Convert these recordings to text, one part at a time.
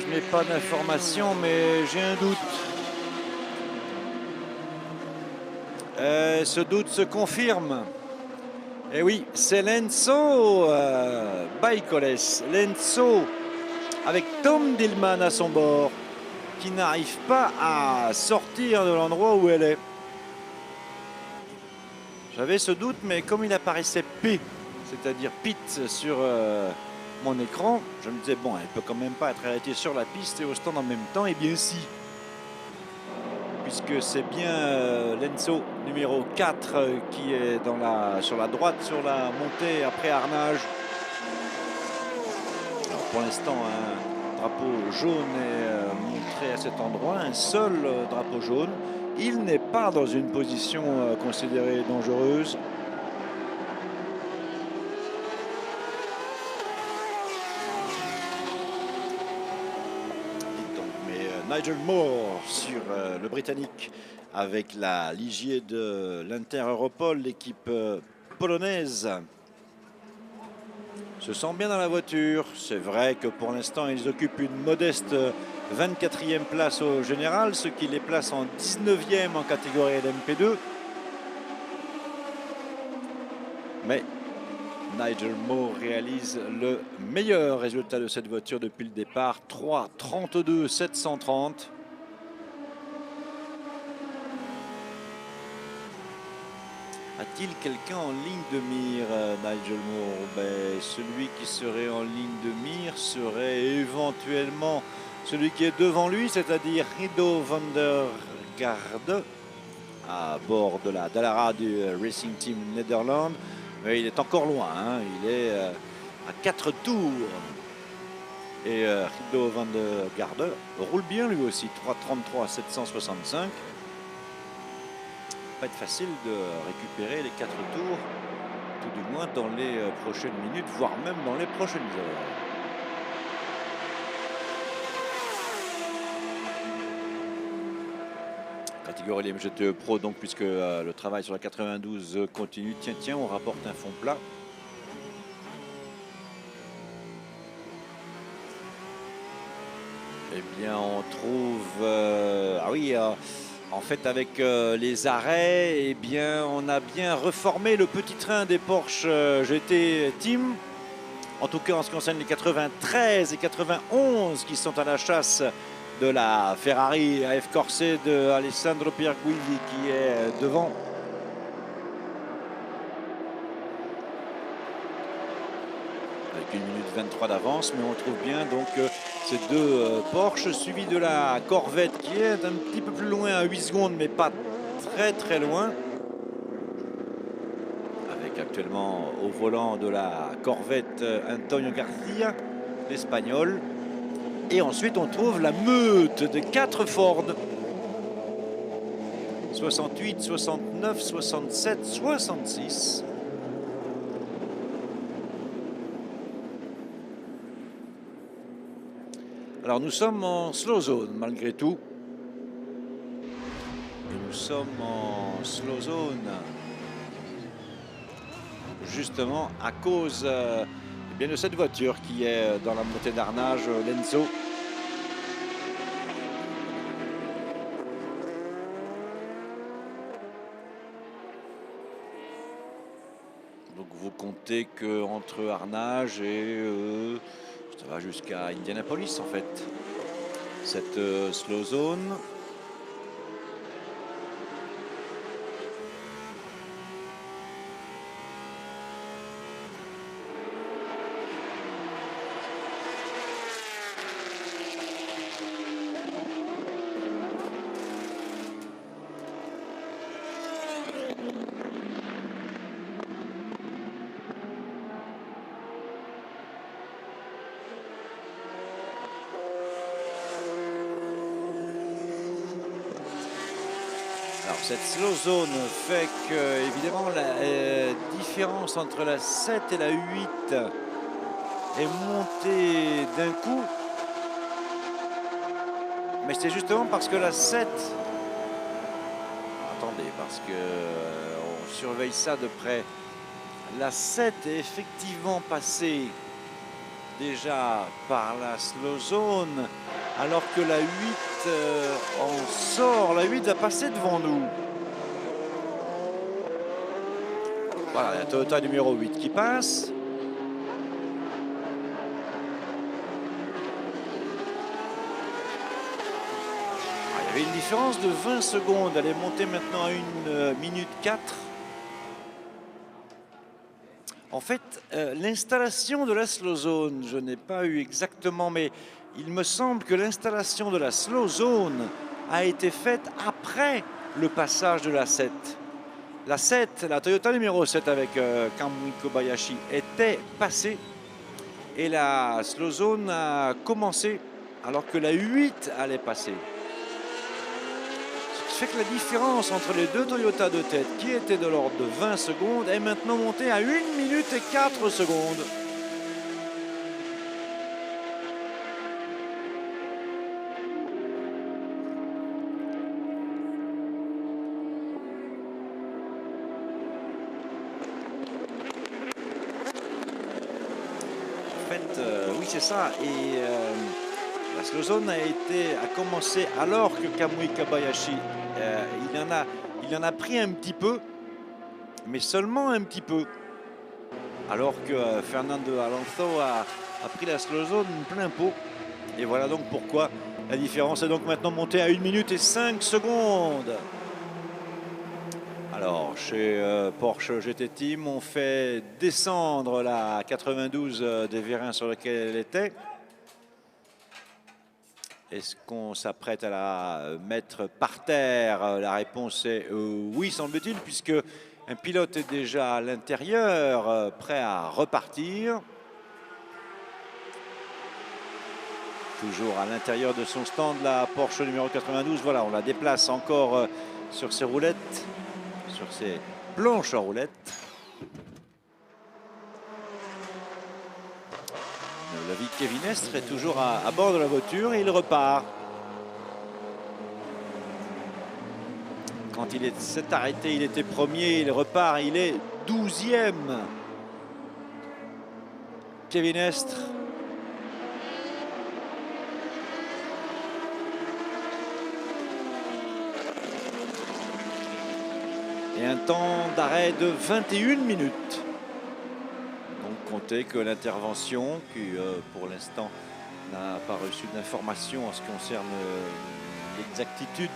je n'ai pas d'informations, mais j'ai un doute. Ce doute se confirme. Et oui, c'est Lenzo Baïkoles. Lenzo avec Tom Dillman à son bord, qui n'arrive pas à sortir de l'endroit où elle est. J'avais ce doute, mais comme il apparaissait P, c'est-à-dire Pete sur mon écran, je me disais, bon, elle peut quand même pas être arrêtée sur la piste et au stand en même temps. Et bien si, puisque c'est bien Lenzo numéro 4 qui est sur la droite, sur la montée après Arnage. Alors pour l'instant, un drapeau jaune est montré à cet endroit, un seul drapeau jaune. Il n'est pas dans une position considérée dangereuse. Nigel Moore sur le Britannique avec la Ligier de l'Inter-Europol, l'équipe polonaise. Se sent bien dans la voiture. C'est vrai que pour l'instant, ils occupent une modeste 24e place au général, ce qui les place en 19e en catégorie LMP2. Mais Nigel Moore réalise le meilleur résultat de cette voiture depuis le départ, 3:32 730. A-t-il quelqu'un en ligne de mire, Nigel Moore? Ben, celui qui serait en ligne de mire serait éventuellement celui qui est devant lui, c'est-à-dire Rido van der Garde, à bord de la Dallara du Racing Team Nederland. Mais il est encore loin, hein. Il est à 4 tours. Et Rido van der Garde roule bien lui aussi, 3:33 765. Pas être facile de récupérer les 4 tours, tout du moins dans les prochaines minutes, voire même dans les prochaines heures. Catégorie LMGTE Pro, donc, puisque le travail sur la 92 continue. Tiens, on rapporte un fond plat. Eh bien, on trouve... ah oui, en fait, avec les arrêts, eh bien, on a bien reformé le petit train des Porsche GT Team. En tout cas, en ce qui concerne les 93 et 91 qui sont à la chasse de la Ferrari AF Corse de Alessandro Pierguidi qui est devant. Avec 1 minute 23 d'avance, mais on trouve bien donc ces deux Porsche suivis de la Corvette qui est un petit peu plus loin à 8 secondes, mais pas très loin. Avec actuellement au volant de la Corvette Antonio Garcia, l'Espagnol. Et ensuite, on trouve la meute de 4 Ford. 68, 69, 67, 66. Alors, nous sommes en slow zone, malgré tout. Et nous sommes en slow zone, justement, à cause eh bien, de cette voiture qui est dans la montée d'Arnage, Lenzo. Donc vous comptez qu'entre Arnage et ça va jusqu'à Indianapolis en fait, cette slow zone. Alors cette slow zone fait que, évidemment, la différence entre la 7 et la 8 est montée d'un coup. Mais c'est justement parce que la 7... Attendez, parce que on surveille ça de près. La 7 est effectivement passée déjà par la slow zone, alors que la 8 en sort. La 8 va passer devant nous. Voilà, la Toyota numéro 8 qui passe. Il y avait une différence de 20 secondes. Elle est montée maintenant à 1 minute 4. En fait, l'installation de la slow zone, je n'ai pas eu exactement, mais il me semble que l'installation de la slow zone a été faite après le passage de la 7. La 7, la Toyota numéro 7 avec Kamui Kobayashi était passée et la slow zone a commencé alors que la 8 allait passer. Ce qui fait que la différence entre les deux Toyota de tête qui était de l'ordre de 20 secondes est maintenant montée à 1 minute et 4 secondes. Oui, c'est ça. Et la slow zone a commencé alors que Kamui Kobayashi, il en a pris un petit peu, mais seulement un petit peu. Alors que Fernando Alonso a pris la slow zone plein pot. Et voilà donc pourquoi la différence est donc maintenant montée à 1 minute et 5 secondes. Alors, chez Porsche GT Team, on fait descendre la 92 des vérins sur lequel elle était. Est-ce qu'on s'apprête à la mettre par terre? La réponse est oui, semble-t-il, puisque un pilote est déjà à l'intérieur, prêt à repartir. Toujours à l'intérieur de son stand, la Porsche numéro 92. Voilà, on la déplace encore sur ses roulettes, sur ses planches à roulettes. La vie de Kevin Estre est toujours à bord de la voiture et il repart. Quand il s'est arrêté, il était premier, il repart, il est 12e. Kevin Estre. Et un temps d'arrêt de 21 minutes. Donc comptez que l'intervention, qui pour l'instant n'a pas reçu d'informations en ce qui concerne l'exactitude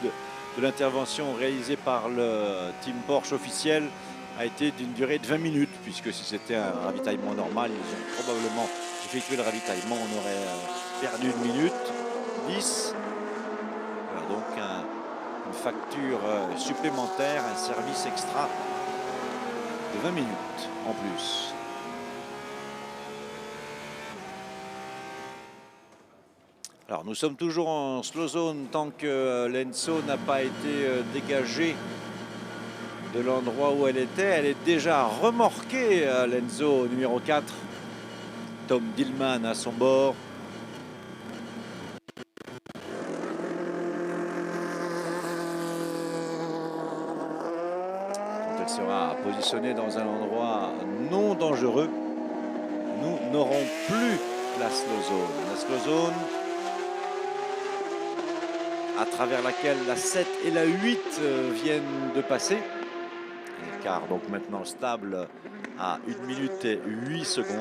de l'intervention réalisée par le team Porsche officiel, a été d'une durée de 20 minutes, puisque si c'était un ravitaillement normal, ils ont probablement effectué le ravitaillement, on aurait perdu 1 minute 10. Voilà donc une facture supplémentaire, un service extra de 20 minutes en plus. Alors nous sommes toujours en slow zone tant que l'Enzo n'a pas été dégagé de l'endroit où elle était. Elle est déjà remorquée, l'Enzo numéro 4. Tom Dillman à son bord. Quand elle sera positionnée dans un endroit non dangereux, nous n'aurons plus la slow zone. La slow zone à travers laquelle la 7 et la 8 viennent de passer. Car donc maintenant stable à 1 minute et 8 secondes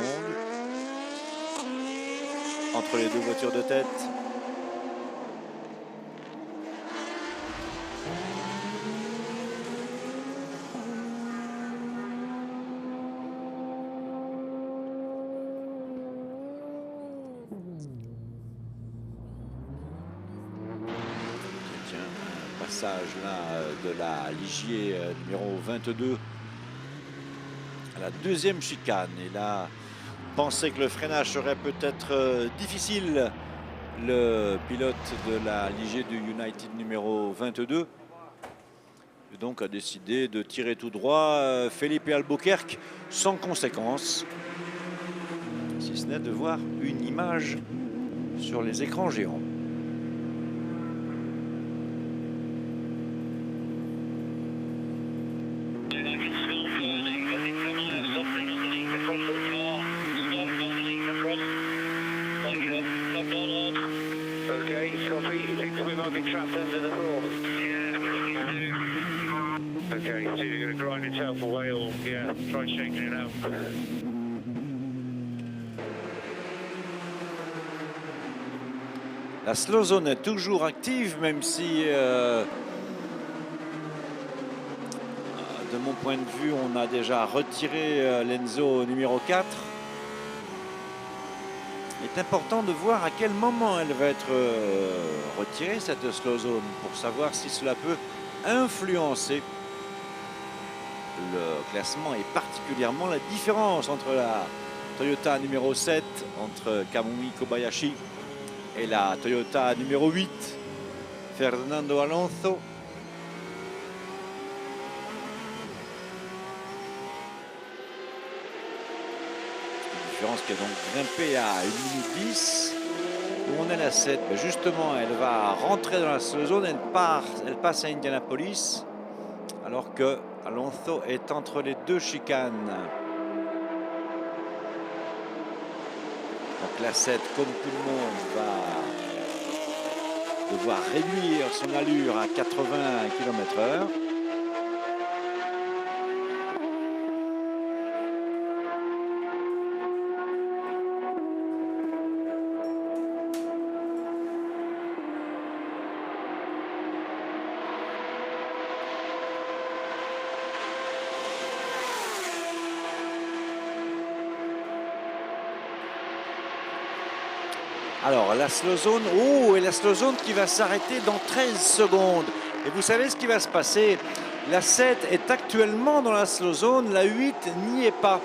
entre les deux voitures de tête. Passage là de la Ligier numéro 22 à la deuxième chicane. Et là, pensait que le freinage serait peut-être difficile. Le pilote de la Ligier du United numéro 22 et donc a décidé de tirer tout droit Felipe Albuquerque sans conséquence, si ce n'est de voir une image sur les écrans géants. Okay, copy. Think we might be trapped under the floor. Okay, so you're going to grind itself away or, yeah, try shaking it out. La slow zone est toujours active, même si, de mon point de vue, on a déjà retiré l'Enzo numéro 4. Il est important de voir à quel moment elle va être retirée, cette slow zone, pour savoir si cela peut influencer le classement et particulièrement la différence entre la Toyota numéro 7, entre Kamui Kobayashi, et la Toyota numéro 8, Fernando Alonso. Une différence qui a donc grimpé à 1 minute 10. Où on est la 7, ben justement, elle va rentrer dans la zone, elle passe à Indianapolis, alors que Alonso est entre les deux chicanes. Donc la 7, comme tout le monde, va devoir réduire son allure à 80 km/h. Alors la slow zone, et la slow zone qui va s'arrêter dans 13 secondes. Et vous savez ce qui va se passer? La 7 est actuellement dans la slow zone, la 8 n'y est pas.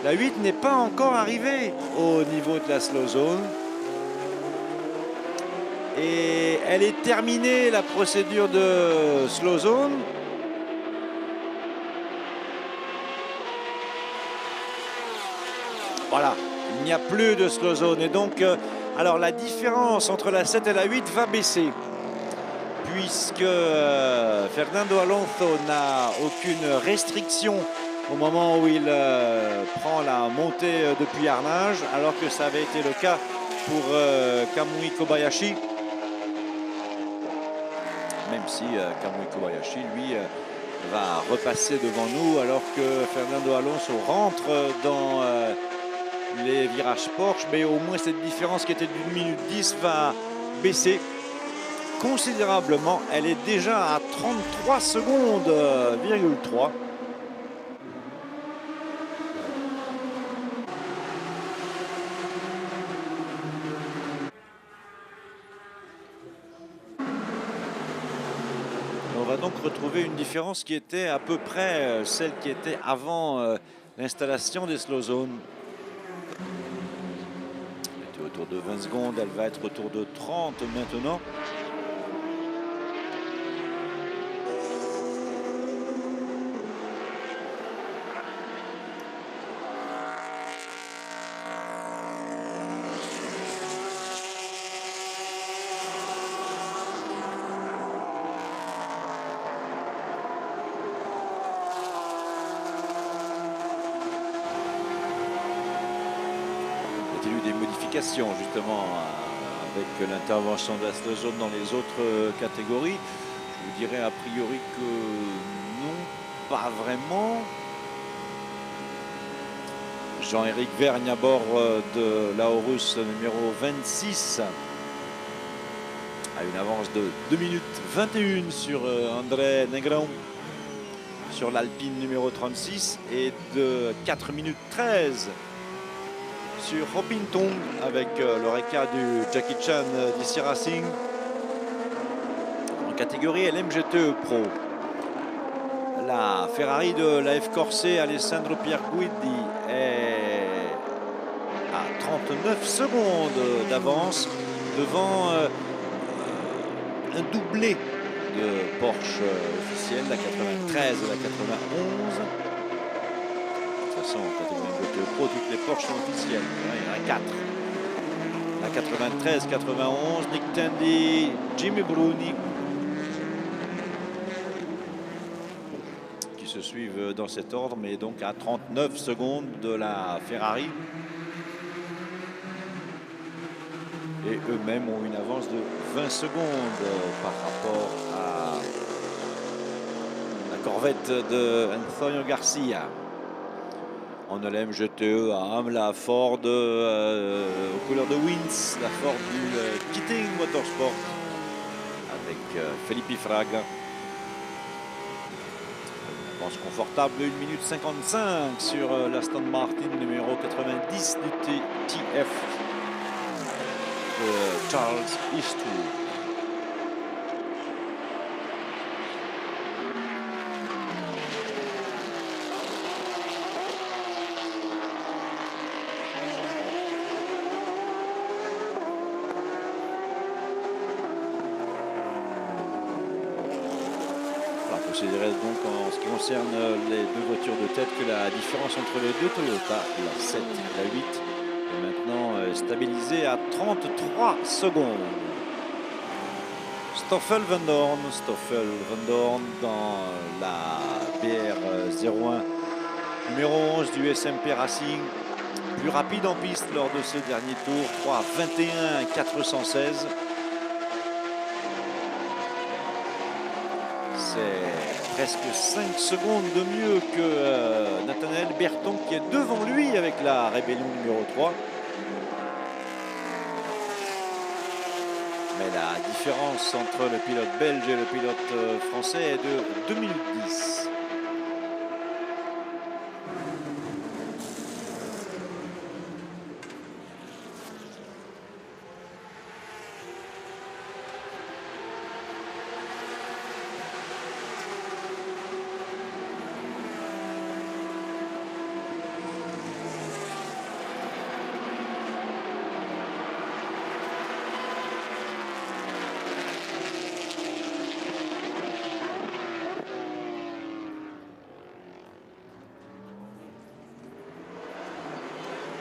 La 8 n'est pas encore arrivée au niveau de la slow zone. Et elle est terminée, la procédure de slow zone. Voilà. Il n'y a plus de slow zone et donc alors la différence entre la 7 et la 8 va baisser puisque Fernando Alonso n'a aucune restriction au moment où il prend la montée depuis Arnage, alors que ça avait été le cas pour Kamui Kobayashi, même si Kamui Kobayashi lui va repasser devant nous alors que Fernando Alonso rentre dans les virages Porsche, mais au moins cette différence qui était d'1 minute 10 va baisser considérablement. Elle est déjà à 33 secondes,3. On va donc retrouver une différence qui était à peu près celle qui était avant l'installation des slow zones. Autour de 20 secondes, elle va être autour de 30 maintenant. Il y a eu des modifications justement avec l'intervention de la slow zone dans les autres catégories? Je vous dirais a priori que non, pas vraiment. Jean-Éric Vergne à bord de l'Aurus numéro 26 a une avance de 2 minutes 21 sur André Negron sur l'Alpine numéro 36 et de 4 minutes 13 sur Robin Tong avec l'Oreca du Jackie Chan d'ICI Racing en catégorie LMGTE Pro. La Ferrari de la F Corse Alessandro Pierguidi est à 39 secondes d'avance devant un doublé de Porsche officiel, la 93 et la 91. De toute façon, en catégorie LMGTE Pro, toutes les Porsche sont officielles. Il y en a 4. La 93, 91, Nick Tandy, Jimmy Bruni, qui se suivent dans cet ordre, mais donc à 39 secondes de la Ferrari. et eux-mêmes ont une avance de 20 secondes par rapport à la corvette de Antonio Garcia. En LM GTE à Amla Ford aux couleurs de Wins, la Ford du Keating Motorsport avec Felipe Fraga. Une avance confortable de 1 minute 55 sur l'Aston Martin numéro 90 du TF de Charles Eastwood. Considérer donc en ce qui concerne les deux voitures de tête que la différence entre les deux Toyota, la 7 et la 8, est maintenant stabilisée à 33 secondes. Stoffel Van Dorn dans la BR01 numéro 11 du SMP Racing, plus rapide en piste lors de ce dernier tour, 3:21 416. C'est presque 5 secondes de mieux que Nathanaël Berton qui est devant lui avec la Rébellion numéro 3. Mais la différence entre le pilote belge et le pilote français est de 2 minutes 10.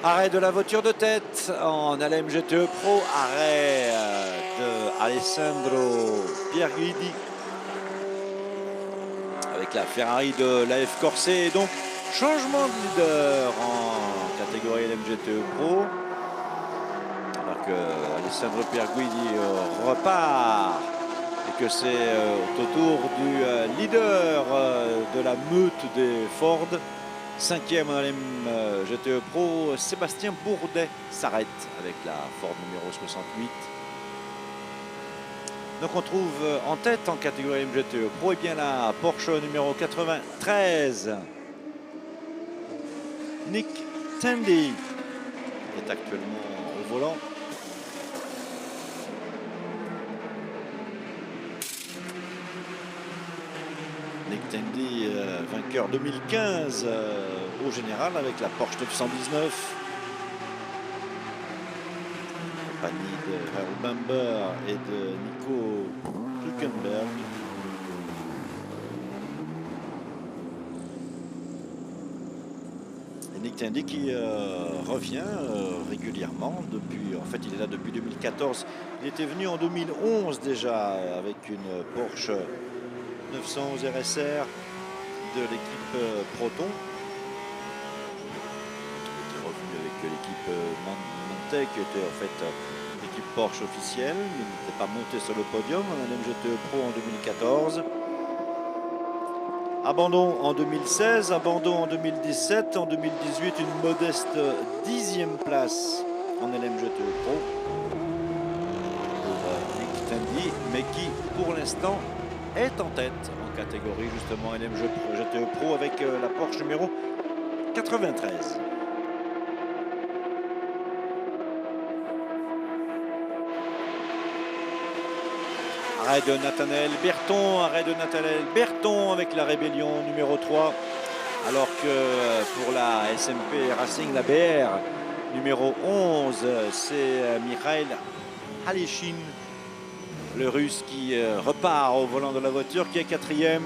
Arrêt de la voiture de tête en LM GTE Pro, arrêt de Alessandro Pierguidi avec la Ferrari de l'AF Corset. Et donc changement de leader en catégorie LM GTE Pro, alors que Alessandro Pierguidi repart et que c'est au tour du leader de la meute des Ford. 5e en LM GTE Pro, Sébastien Bourdet s'arrête avec la Ford numéro 68. Donc on trouve en tête en catégorie LM GTE Pro, et bien la Porsche numéro 93. Nick Tandy est actuellement au volant. Nick Tandy, vainqueur 2015 au général avec la Porsche 919. En compagnie de Harold Bamber et de Nico Hülkenberg. Et Nick Tandy qui revient régulièrement depuis, en fait il est là depuis 2014. Il était venu en 2011 déjà avec une Porsche 911 RSR de l'équipe Proton. Il était revenu avec l'équipe Mante qui était en fait l'équipe Porsche officielle. Il n'était pas monté sur le podium en LM GTE Pro en 2014. Abandon en 2016, abandon en 2017, en 2018 une modeste 10e place en LM GTE Pro pour Nick Tandy, mais qui pour l'instant est en tête en catégorie justement LM GTE Pro avec la Porsche numéro 93. Arrêt de Nathanaël Berton avec la Rébellion numéro 3, alors que pour la SMP Racing, la BR numéro 11, c'est Mikhail Aleshin, le Russe, qui repart au volant de la voiture, qui est 4e.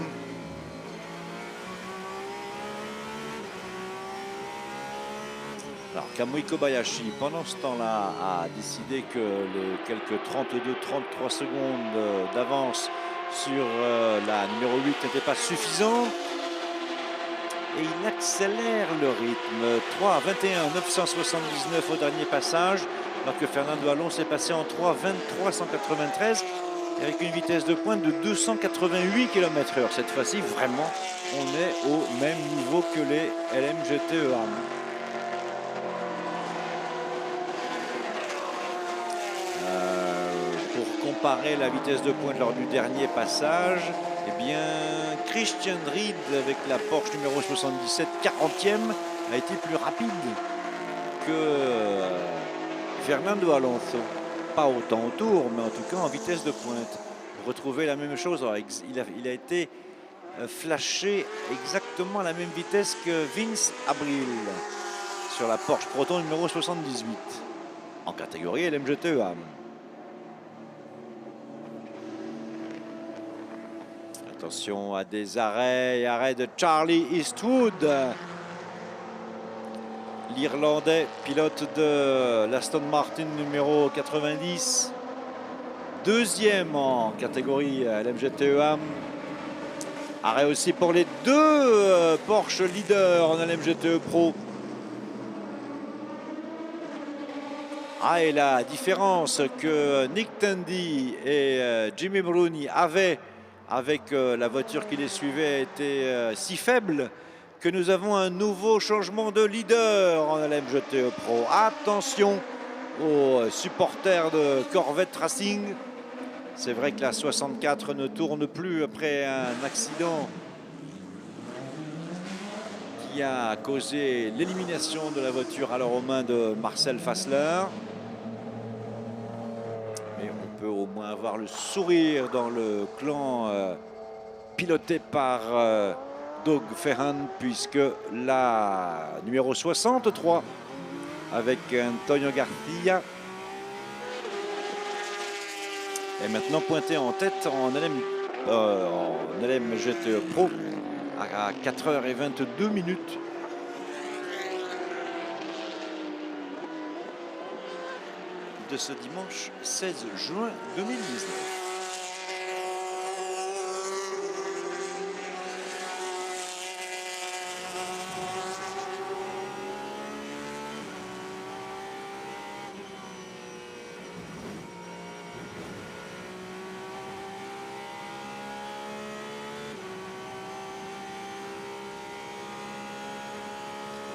Alors Kamui Kobayashi, pendant ce temps-là, a décidé que les quelques 32-33 secondes d'avance sur la numéro 8 n'étaient pas suffisants. Et il accélère le rythme. 3:21 979 au dernier passage. alors que Fernando Alonso est passé en 3,23,193 avec une vitesse de pointe de 288 km/h. Cette fois-ci, vraiment, on est au même niveau que les LMGT-EAM. Pour comparer la vitesse de pointe lors du dernier passage, eh bien, Christian Ried avec la Porsche numéro 77, 40e, a été plus rapide que Fernando Alonso. Pas autant au tour, mais en tout cas en vitesse de pointe. Retrouver la même chose. Alors, il a été flashé exactement à la même vitesse que Vince Abril sur la Porsche Proton numéro 78 en catégorie LMGT-EAM. Attention à des arrêts de Charlie Eastwood, l'Irlandais, pilote de l'Aston Martin numéro 90, deuxième en catégorie LMGT-EAM. Arrêt aussi pour les deux Porsche leaders en LMGT Pro. Ah, et la différence que Nick Tandy et Jimmy Bruni avaient avec la voiture qui les suivait était si faible que nous avons un nouveau changement de leader en LMGT Pro. Attention aux supporters de Corvette Racing. C'est vrai que la 64 ne tourne plus après un accident qui a causé l'élimination de la voiture alors aux mains de Marcel Fassler. Mais on peut au moins avoir le sourire dans le clan piloté par Doug Ferrand, puisque la numéro 63 avec Antonio Garcia est maintenant pointé en tête en LMGT Pro à 4h22 de ce dimanche 16 juin 2019.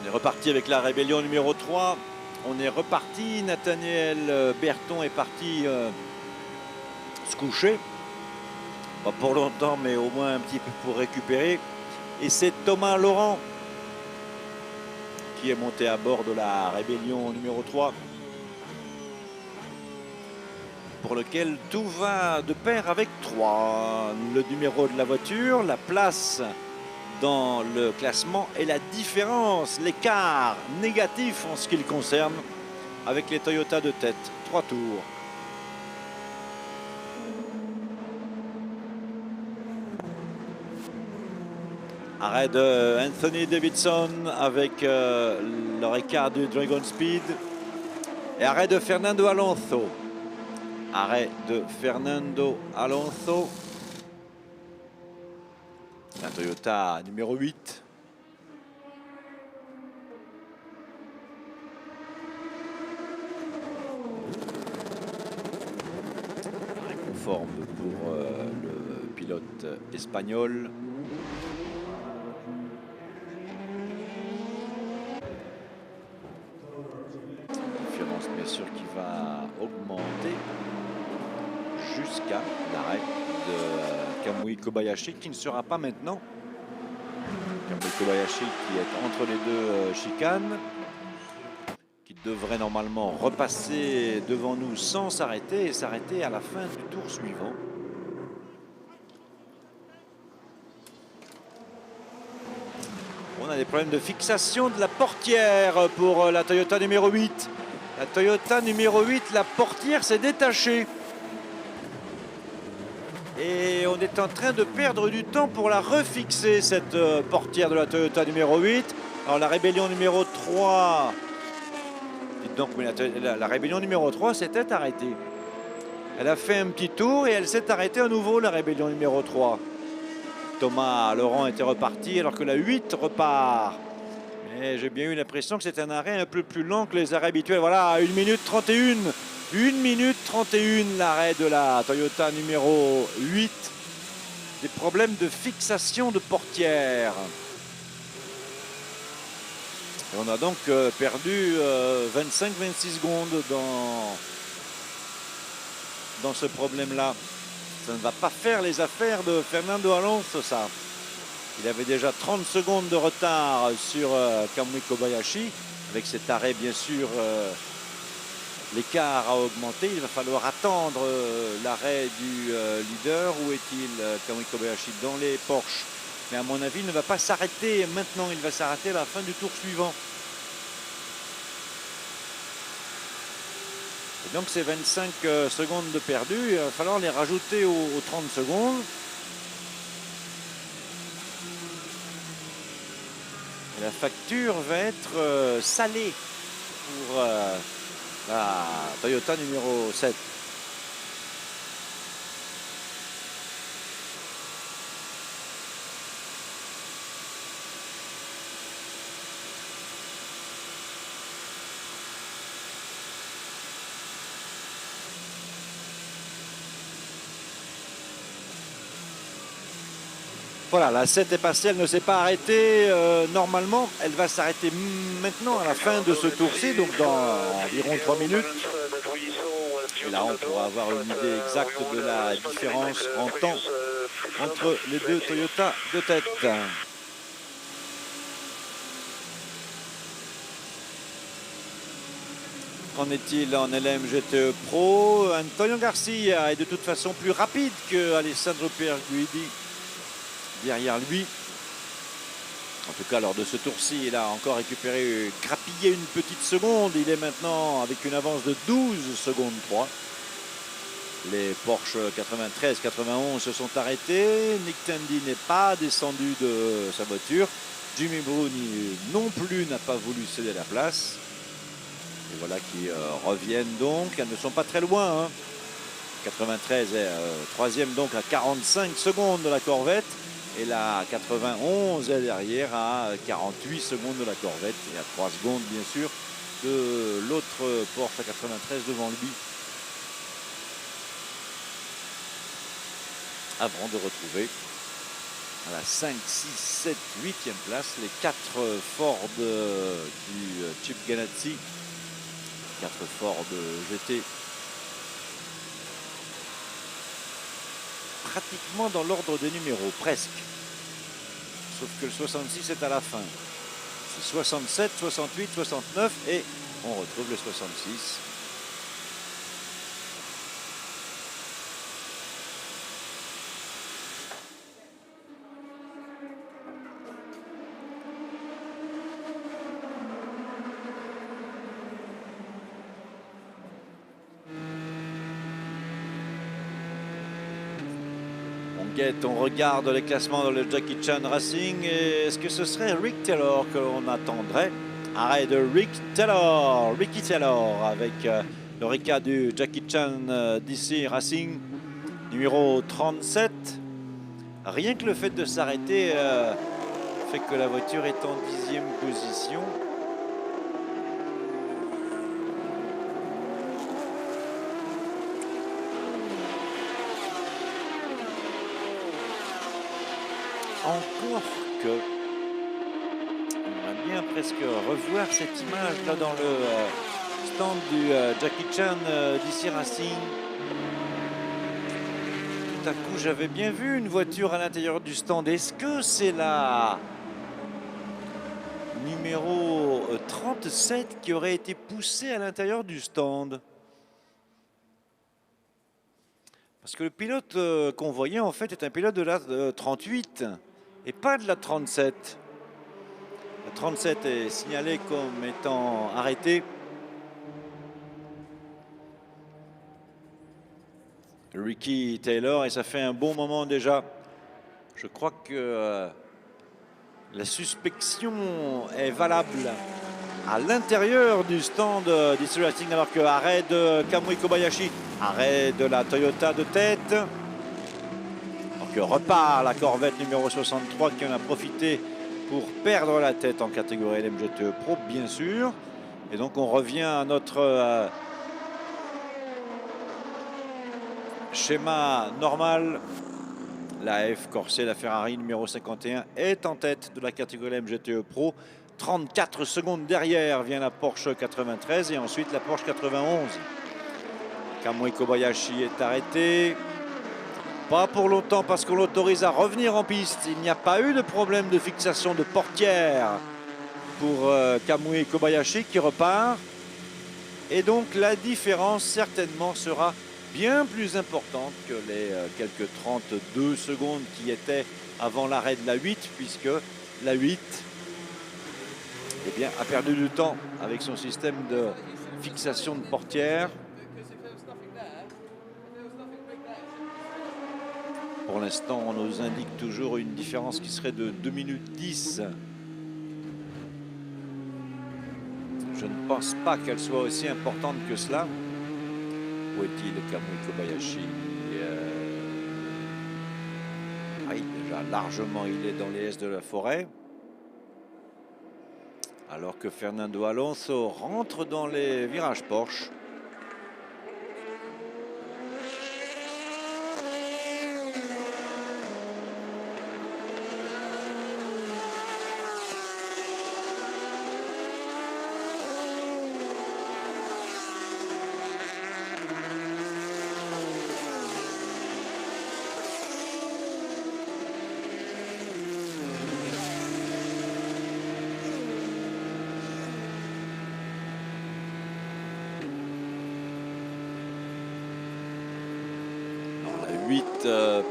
On est reparti avec la rébellion numéro 3. On est reparti. Nathaniel Berton est parti se coucher. Pas pour longtemps, mais au moins un petit peu pour récupérer. Et c'est Thomas Laurent qui est monté à bord de la rébellion numéro 3. Pour lequel tout va de pair avec 3. Le numéro de la voiture, la place dans le classement et la différence, l'écart négatif en ce qui le concerne avec les Toyota de tête. 3 tours. Arrêt de Anthony Davidson avec leur écart du Dragon Speed. Et arrêt de Fernando Alonso. Arrêt de Fernando Alonso. La Toyota numéro 8. Conforme pour le pilote espagnol. Différence bien sûr qui va augmenter jusqu'à l'arrêt de Kamui Kobayashi, qui ne sera pas maintenant. Kamui Kobayashi qui est entre les deux chicanes, qui devrait normalement repasser devant nous sans s'arrêter et s'arrêter à la fin du tour suivant. On a des problèmes de fixation de la portière pour la Toyota numéro 8. La Toyota numéro 8, la portière s'est détachée. Et on est en train de perdre du temps pour la refixer, cette portière de la Toyota numéro 8. Alors la rébellion numéro 3... Dites donc, mais la rébellion numéro 3 s'était arrêtée. Elle a fait un petit tour et elle s'est arrêtée à nouveau, la rébellion numéro 3. Thomas Laurent était reparti alors que la 8 repart. Mais Et j'ai bien eu l'impression que c'est un arrêt un peu plus lent que les arrêts habituels. Voilà, 1 minute 31. 1 minute 31, l'arrêt de la Toyota numéro 8. Des problèmes de fixation de portière. Et on a donc perdu 25-26 secondes dans ce problème-là. Ça ne va pas faire les affaires de Fernando Alonso, ça. Il avait déjà 30 secondes de retard sur Kamui Kobayashi. Avec cet arrêt, bien sûr, l'écart a augmenté. Il va falloir attendre l'arrêt du leader. Où est-il, Kamui Kobayashi? Dans les Porsche. Mais à mon avis, il ne va pas s'arrêter maintenant. Il va s'arrêter à la fin du tour suivant. Et donc, ces 25 secondes de perdu, il va falloir les rajouter aux 30 secondes. Et la facture va être salée pour la Toyota numéro 7. Voilà, la 7 est passée, elle ne s'est pas arrêtée. Normalement, elle va s'arrêter maintenant à la fin de ce tour-ci, donc dans environ 3 minutes. Et là, on pourra avoir une idée exacte de la différence en temps entre les deux Toyota de tête. Qu'en est-il en LMGTE Pro? Antonio Garcia est de toute façon plus rapide que Alessandro Pierguidi derrière lui. En tout cas, lors de ce tour-ci, il a encore récupéré, grappillé une petite seconde. Il est maintenant avec une avance de 12 secondes 3. Les Porsche 93-91 se sont arrêtés. Nick Tandy n'est pas descendu de sa voiture. Jimmy Bruni non plus n'a pas voulu céder la place. Et voilà qui reviennent donc. Elles ne sont pas très loin. 93 est troisième donc à 45 secondes de la Corvette. Et la 91 est derrière à 48 secondes de la Corvette. Et à 3 secondes bien sûr de l'autre Porsche à 93 devant lui. Avant de retrouver à la 5, 6, 7, 8e place les 4 Ford du Chip Ganassi. 4 Ford GT. Pratiquement dans l'ordre des numéros, presque. Sauf que le 66 est à la fin. C'est 67, 68, 69 et on retrouve le 66. On regarde les classements dans le Jackie Chan Racing. Est-ce que ce serait Rick Taylor que l'on attendrait? Arrêt de Ricky Taylor avec le Rika du Jackie Chan DC Racing numéro 37. Rien que le fait de s'arrêter fait que la voiture est en 10e position. Encore que on va bien presque revoir cette image là dans le stand du Jackie Chan DC Racing. Tout à coup j'avais bien vu une voiture à l'intérieur du stand. Est-ce que c'est la numéro 37 qui aurait été poussée à l'intérieur du stand? Parce que le pilote qu'on voyait en fait est un pilote de la 38 et pas de la 37. La 37 est signalée comme étant arrêtée. Ricky Taylor, et ça fait un bon moment déjà. Je crois que la suspicion est valable à l'intérieur du stand d'History Racing, alors que arrêt de Kamui Kobayashi, arrêt de la Toyota de tête. Alors que repart la Corvette numéro 63 qui en a profité pour perdre la tête en catégorie LMGTE Pro, bien sûr. Et donc on revient à notre schéma normal. La F Corset, la Ferrari numéro 51, est en tête de la catégorie MGTE Pro. 34 secondes derrière vient la Porsche 93 et ensuite la Porsche 91. Kamui Kobayashi est arrêté. Pas pour longtemps parce qu'on l'autorise à revenir en piste. Il n'y a pas eu de problème de fixation de portière pour Kamui Kobayashi qui repart. Et donc la différence certainement sera bien plus importante que les quelques 32 secondes qui étaient avant l'arrêt de la 8, puisque la 8 eh bien, a perdu du temps avec son système de fixation de portière. Pour l'instant, on nous indique toujours une différence qui serait de 2 minutes 10. Je ne pense pas qu'elle soit aussi importante que cela. Où est-il, Kamui Kobayashi? Déjà largement, il est dans les S de la forêt. Alors que Fernando Alonso rentre dans les virages Porsche.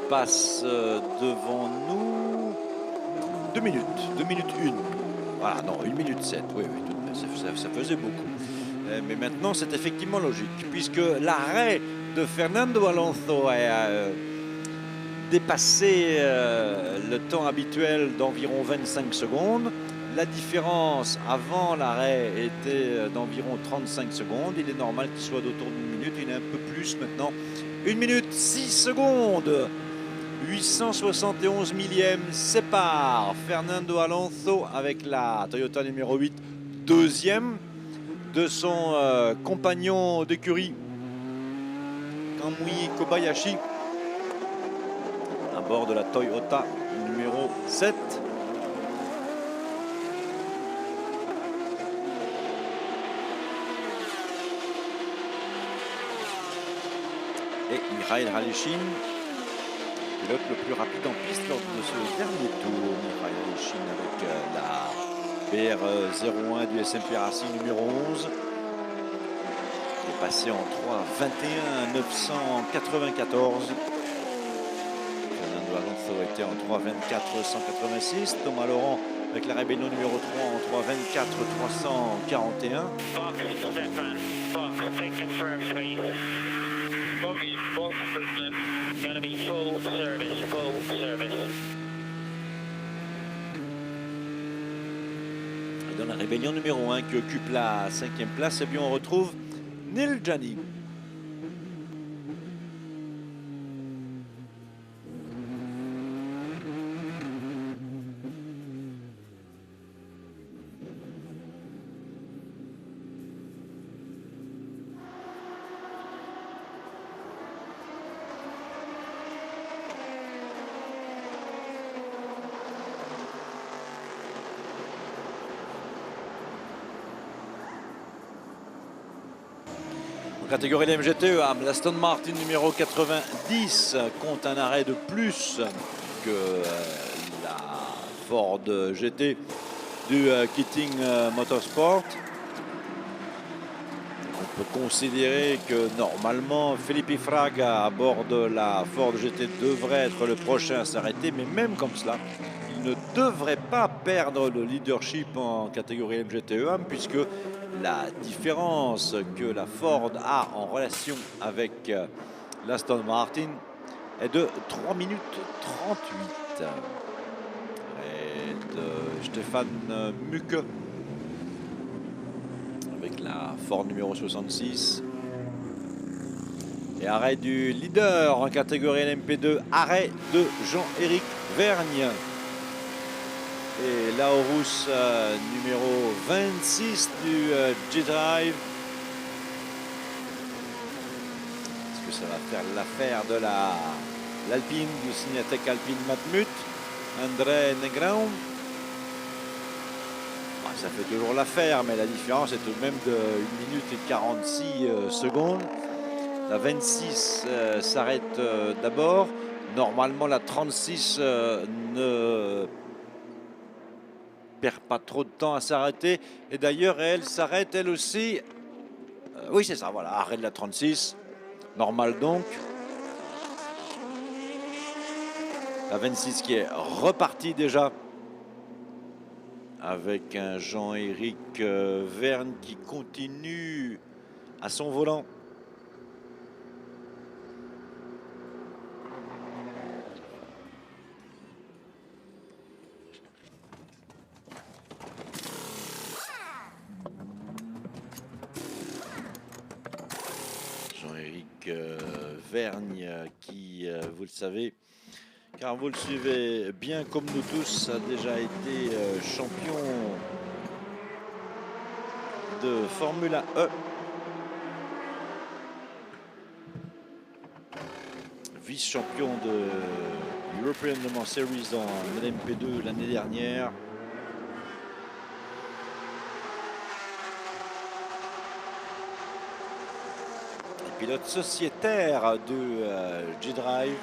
Passe devant nous 2 minutes 1. Voilà, non, 1 minute 7. Oui, ça faisait beaucoup. Mais maintenant, c'est effectivement logique, puisque l'arrêt de Fernando Alonso a dépassé le temps habituel d'environ 25 secondes. La différence avant l'arrêt était d'environ 35 secondes. Il est normal qu'il soit d'autour d'1 minute. Il est un peu plus maintenant. 1 minute 6 secondes. 871 millièmes sépare Fernando Alonso avec la Toyota numéro 8, deuxième de son compagnon d'écurie Kamui Kobayashi à bord de la Toyota numéro 7. Et Mikhail Halyshyn, pilote le plus rapide en piste lors de ce dernier tour. Mikhail Halyshyn avec la BR01 du SMP Racing numéro 11. Il est passé en 3.21 994. Fernando Alonso était en 3.24 186. Thomas Laurent avec la Rébellion numéro 3 en 3.24 341. Et dans la Rébellion numéro 1 qui occupe la 5e place, eh bien on retrouve Neel Jani. Catégorie LMGTE, l'Aston Martin numéro 90 compte un arrêt de plus que la Ford GT du Keating Motorsport. On peut considérer que normalement Felipe Fraga à bord de la Ford GT devrait être le prochain à s'arrêter, mais même comme cela, il ne devrait pas perdre le leadership en catégorie LMGTE puisque la différence que la Ford a en relation avec l'Aston Martin est de 3 minutes 38. Et de Stefan Mucke avec la Ford numéro 66. Et arrêt du leader en catégorie LMP2, arrêt de Jean-Éric Vergne. Et Laurus, numéro 26 du G-Drive. Est-ce que ça va faire l'affaire de l'Alpine, du Signatec Alpine Matmut? André Negrão. Ça fait toujours l'affaire, mais la différence est tout de même de 1 minute et 46 secondes. La 26 s'arrête d'abord. Normalement, la 36 ne perd pas trop de temps à s'arrêter. Et d'ailleurs, elle s'arrête elle aussi. Oui, c'est ça, voilà, arrêt de la 36. Normal donc. La 26 qui est repartie déjà, avec un Jean-Éric Vergne qui continue à son volant. Jean-Éric Vergne qui, vous le savez, car vous le suivez bien comme nous tous, a déjà été champion de Formula E. Vice-champion de European Le Mans Series en LMP2 l'année dernière. Et pilote sociétaire de G-Drive.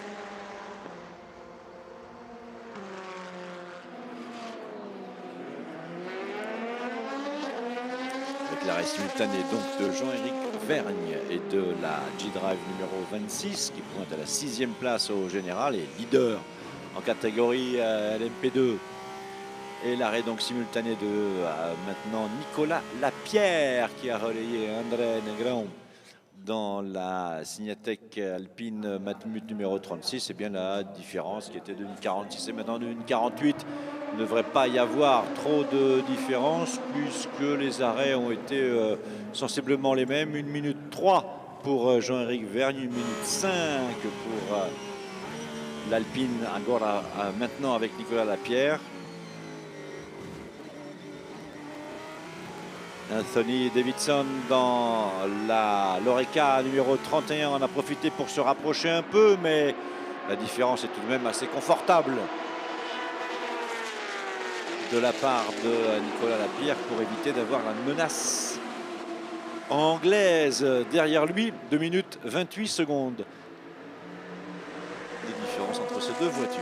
L'arrêt simultané donc de Jean-Éric Vergne et de la G-Drive numéro 26 qui pointe à la 6e place au général et leader en catégorie LMP2. Et l'arrêt donc simultané de maintenant Nicolas Lapierre qui a relayé André Negrão dans la Signatec Alpine Matmut numéro 36. C'est bien la différence qui était de 1,46 et maintenant de 1,48. Il ne devrait pas y avoir trop de différence puisque les arrêts ont été sensiblement les mêmes. 1 minute 3 pour Jean-Éric Vergne, 1 minute 5 pour l'Alpine Agora maintenant avec Nicolas Lapierre. Anthony Davidson dans la l'Oreca numéro 31 en a profité pour se rapprocher un peu, mais la différence est tout de même assez confortable de la part de Nicolas Lapierre pour éviter d'avoir la menace anglaise derrière lui. 2 minutes 28 secondes de différence entre ces deux voitures.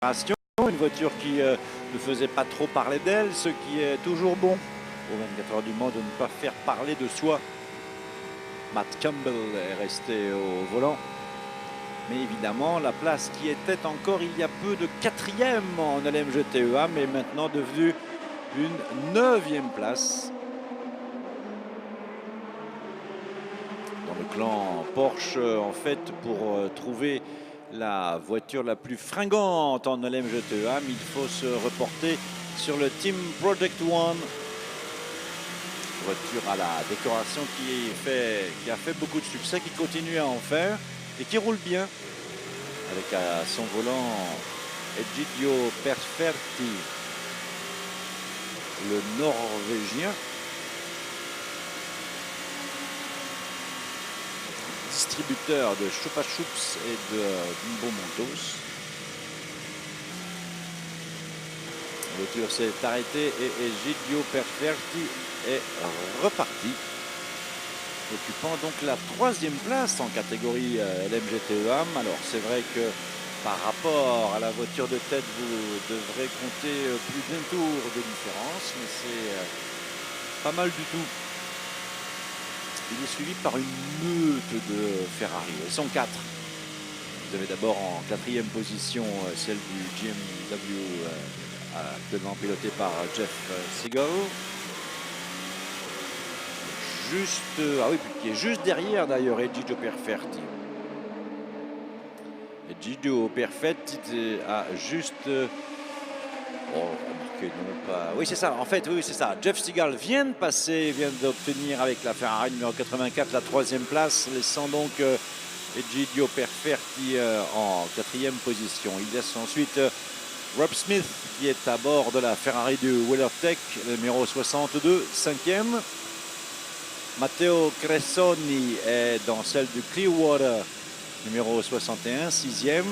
Une voiture qui ne faisait pas trop parler d'elle, ce qui est toujours bon aux 24 heures du Mans de ne pas faire parler de soi. Matt Campbell est resté au volant. Mais évidemment, la place qui était encore il y a peu de 4e en LMGTEA, mais maintenant devenue une 9e place. Dans le clan Porsche, en fait, pour trouver la voiture la plus fringante en LMGTEA, il faut se reporter sur le Team Project One. Voiture à la décoration qui a fait beaucoup de succès, qui continue à en faire et qui roule bien. Avec à son volant Egidio Perfetti, le Norvégien. Distributeur de Chupa Chups et de Bimbo Mentos. La voiture s'est arrêtée et Egidio Perfetti est reparti, occupant donc la 3e place en catégorie LMGTEA. Alors c'est vrai que par rapport à la voiture de tête, vous devrez compter plus d'un tour de différence, mais c'est pas mal du tout. Il est suivi par une meute de Ferrari. Ils sont 4. Vous avez d'abord en 4e position celle du GMW, actuellement pilotée par Jeff Segal. Qui est juste derrière d'ailleurs Egidio Perfetti. Egidio Perfetti a juste... Oui, c'est ça. En fait, oui, c'est ça. Jeff Segal vient d'obtenir avec la Ferrari numéro 84 la 3e place, laissant donc Egidio Perfetti en 4e position. Il laisse ensuite Rob Smith qui est à bord de la Ferrari du WeatherTech, numéro 62, 5e. Matteo Cressoni est dans celle du Clearwater, numéro 61, 6e.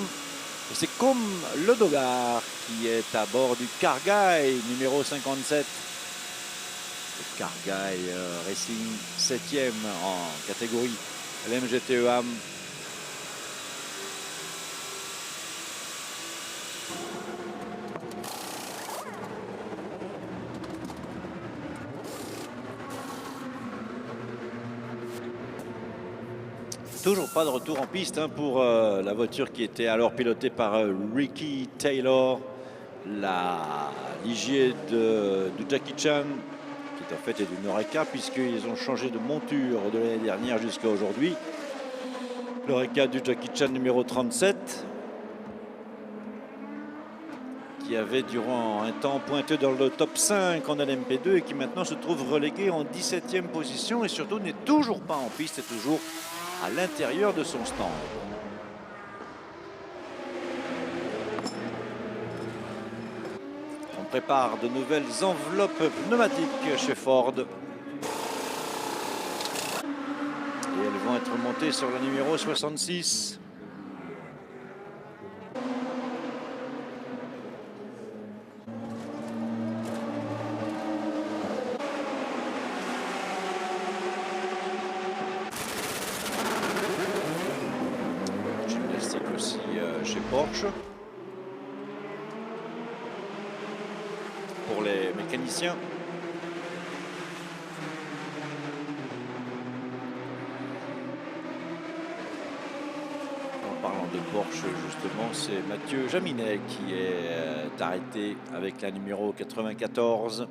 Et c'est comme Lodogar qui est à bord du Kargai, numéro 57. Le Kargai Racing 7e en catégorie LMGTEA. Toujours pas de retour en piste pour la voiture qui était alors pilotée par Ricky Taylor, la ligier du Jackie Chan, qui en fait est d'une Oreca puisqu'ils ont changé de monture de l'année dernière jusqu'à aujourd'hui. L'Oreca du Jackie Chan numéro 37, qui avait durant un temps pointé dans le top 5 en LMP2 et qui maintenant se trouve relégué en 17e position et surtout n'est toujours pas en piste, est toujours à l'intérieur de son stand. On prépare de nouvelles enveloppes pneumatiques chez Ford. Et elles vont être montées sur la numéro 66. Aussi chez Porsche pour les mécaniciens. En parlant de Porsche, justement, c'est Mathieu Jaminet qui est arrêté avec la numéro 94.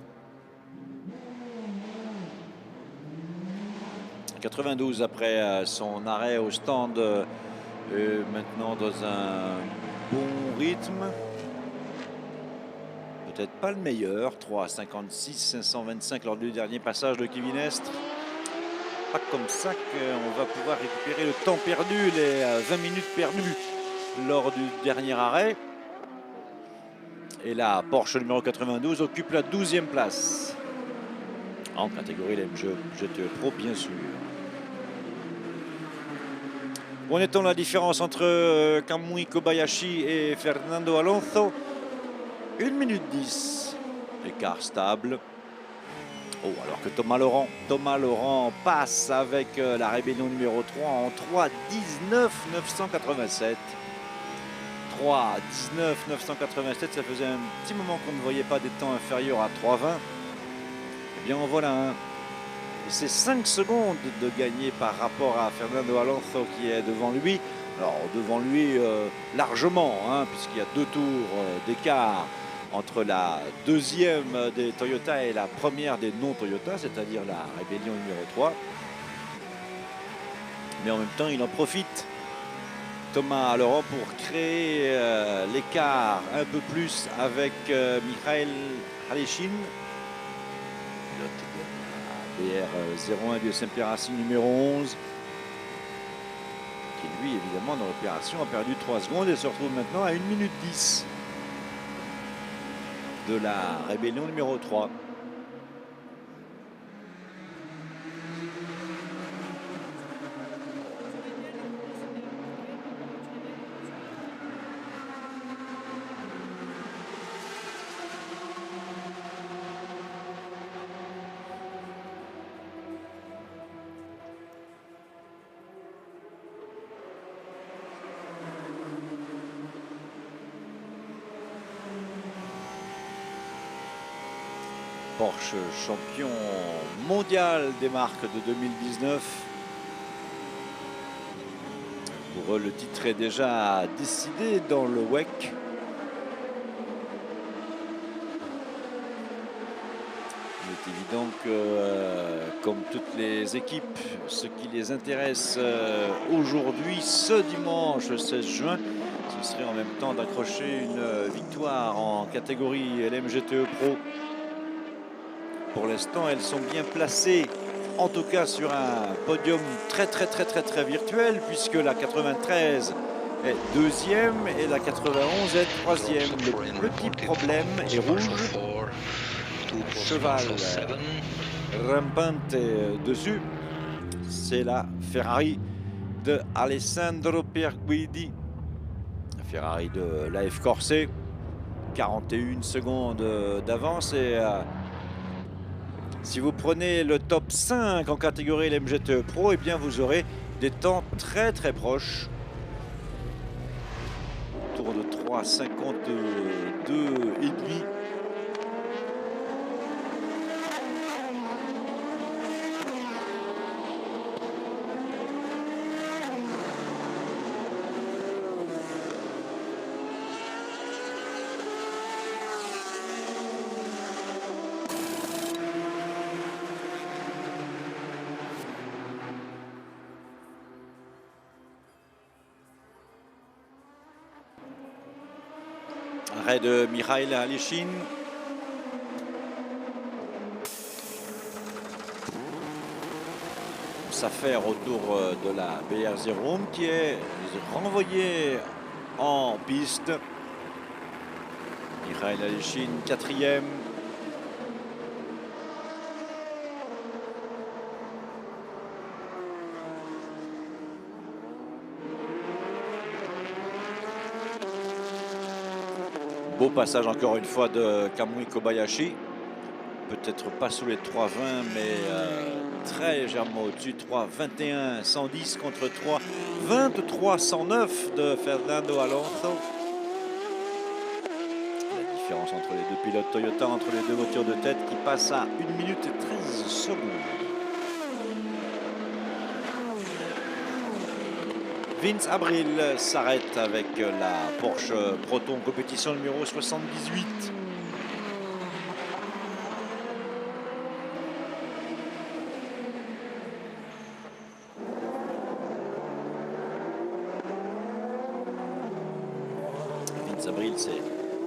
92 après son arrêt au stand. Maintenant dans un bon rythme, peut-être pas le meilleur, 3,56, 525 lors du dernier passage de Kevin Estre. Pas comme ça qu'on va pouvoir récupérer le temps perdu, les 20 minutes perdues lors du dernier arrêt. Et la Porsche numéro 92 occupe la 12e place en catégorie LMGTE Pro, bien sûr. Où en est-on la différence entre Kamui Kobayashi et Fernando Alonso? 1 minute 10. Écart stable. Oh, alors que Thomas Laurent passe avec la rébellion numéro 3 en 3,19 987. 3:19 987. Ça faisait un petit moment qu'on ne voyait pas des temps inférieurs à 3:20. Eh bien en voilà un. Et c'est 5 secondes de gagner par rapport à Fernando Alonso qui est devant lui. Alors devant lui largement, hein, puisqu'il y a 2 tours d'écart entre la deuxième des Toyota et la première des non-Toyota, c'est-à-dire la rébellion numéro 3. Mais en même temps, il en profite, Thomas Laurent, pour créer l'écart un peu plus avec Mikhail Aleshin, BR01 du SMP Racing numéro 11, qui lui, évidemment, dans l'opération, a perdu 3 secondes et se retrouve maintenant à 1 minute 10 de la rébellion numéro 3. Porsche champion mondial des marques de 2019. Pour eux, le titre est déjà décidé dans le WEC. Il est évident que, comme toutes les équipes, ce qui les intéresse aujourd'hui, ce dimanche 16 juin, ce serait en même temps d'accrocher une victoire en catégorie LMGTE Pro. Pour l'instant, elles sont bien placées, en tout cas sur un podium très virtuel, puisque la 93 est deuxième et la 91 est troisième. Le petit problème est rouge. Cheval rampante dessus. C'est la Ferrari de Alessandro Pierguidi. La Ferrari de l'AF Corse. 41 secondes d'avance et... si vous prenez le top 5 en catégorie LMGTE Pro, eh bien vous aurez des temps très proches. Autour de 3,52 et demi. Arrêt de Mikhail Aleshin. S'affaire autour de la BR01 qui est renvoyée en piste. Mikhail Aleshin, 4e. Beau passage encore une fois de Kamui Kobayashi. Peut-être pas sous les 3,20 mais très légèrement au-dessus. 3,21 110 contre 3,23 109 de Fernando Alonso. La différence entre les deux pilotes Toyota, entre les deux voitures de tête qui passe à 1 minute et 13 secondes. Vince Abril s'arrête avec la Porsche Proton compétition numéro 78. Vince Abril, c'est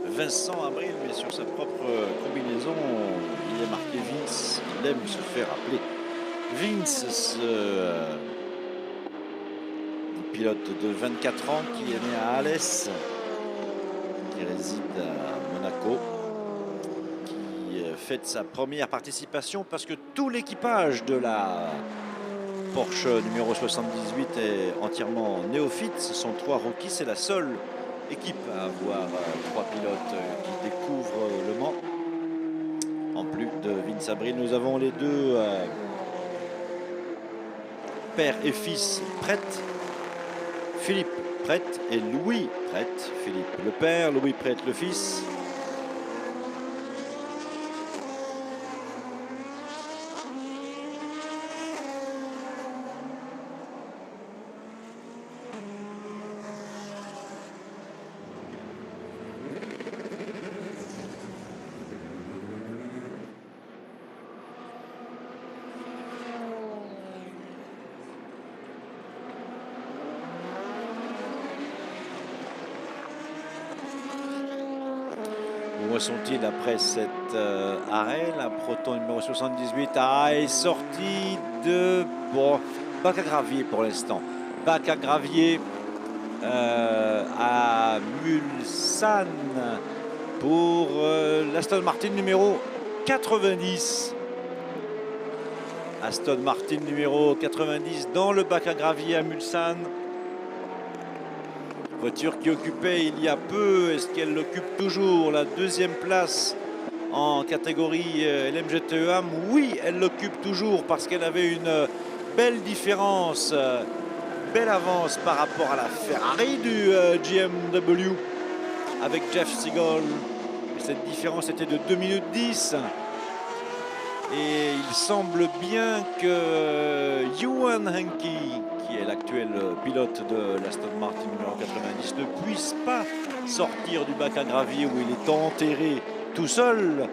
Vincent Abril, mais sur sa propre combinaison, il est marqué Vince. Il aime se faire appeler Vince, pilote de 24 ans qui est né à Alès, qui réside à Monaco, qui fête sa première participation parce que tout l'équipage de la Porsche numéro 78 est entièrement néophyte. Ce sont 3 rookies, c'est la seule équipe à avoir 3 pilotes qui découvrent Le Mans. En plus de Vince Abril, nous avons les deux père et fils prêtes. Philippe prête et Louis prête. Philippe le père, Louis prête le fils. Où sont-ils après cet arrêt? La Proton numéro 78 est sortie de bac à gravier pour l'instant. Bac à gravier à Mulsanne pour l'Aston Martin numéro 90. Aston Martin numéro 90 dans le bac à gravier à Mulsanne. Voiture qui occupait il y a peu, est-ce qu'elle occupe toujours la deuxième place en catégorie LMGTE? Oui, elle l'occupe toujours parce qu'elle avait une belle différence, belle avance par rapport à la Ferrari du GMW avec Jeff Seagull. Et cette différence était de 2 minutes 10. Et il semble bien que Ewan Henke, qui est l'actuel pilote de l'Aston Martin numéro 90, ne puisse pas sortir du bac à gravier où il est enterré tout seul.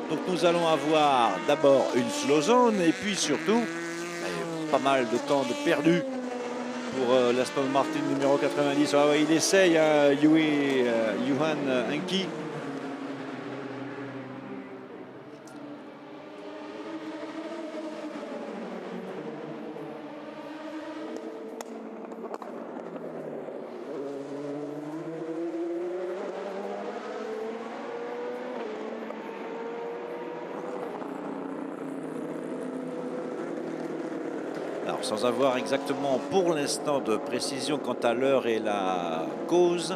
Donc nous allons avoir d'abord une slow zone et puis surtout pas mal de temps de perdu pour l'Aston Martin numéro 90. Ah ouais, il essaye, Ewan Henke. Alors, sans avoir exactement pour l'instant de précision quant à l'heure et la cause,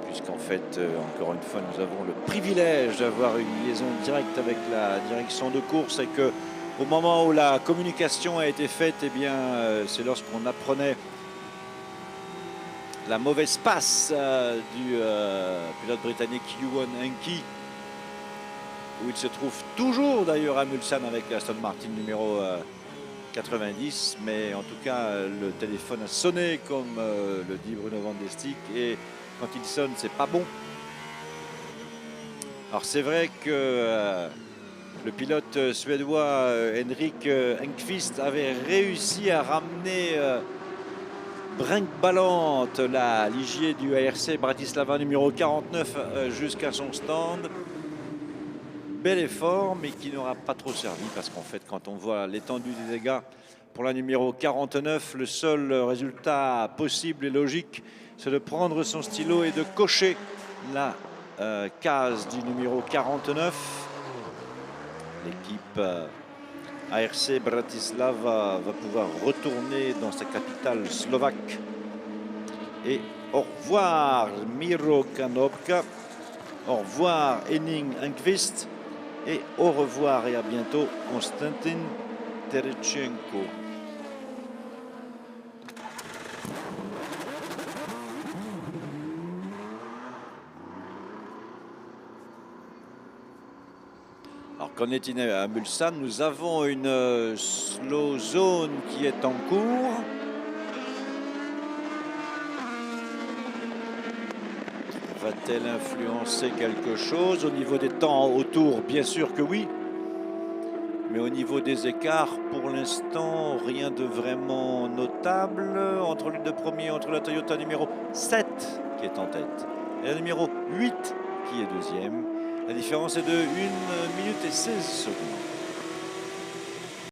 puisqu'en fait, encore une fois, nous avons le privilège d'avoir une liaison directe avec la direction de course et que au moment où la communication a été faite, eh bien, c'est lorsqu'on apprenait la mauvaise passe du pilote britannique Ewan Henke, où il se trouve toujours d'ailleurs à Mulsanne avec l'Aston Martin numéro 90, mais en tout cas le téléphone a sonné comme le dit Bruno Van de Stick, et quand il sonne c'est pas bon. Alors c'est vrai que le pilote suédois Henrik Engqvist avait réussi à ramener Brinck Ballant, la Ligier du ARC Bratislava numéro 49 jusqu'à son stand. Bel effort, mais qui n'aura pas trop servi parce qu'en fait, quand on voit l'étendue des dégâts pour la numéro 49, le seul résultat possible et logique, c'est de prendre son stylo et de cocher la case du numéro 49. L'équipe ARC Bratislava va pouvoir retourner dans sa capitale slovaque. Et au revoir Miro Kanopka, au revoir Henning Engqvist. Et au revoir et à bientôt Konstantin Tertchenko. Alors qu'en est-il à Mulsanne? Nous avons une slow zone qui est en cours. Va-t-elle influencer quelque chose au niveau des temps autour? Bien sûr que oui. Mais au niveau des écarts, pour l'instant, rien de vraiment notable. Entre les deux premiers, entre la Toyota numéro 7 qui est en tête et la numéro 8 qui est deuxième. La différence est de 1 minute et 16 secondes.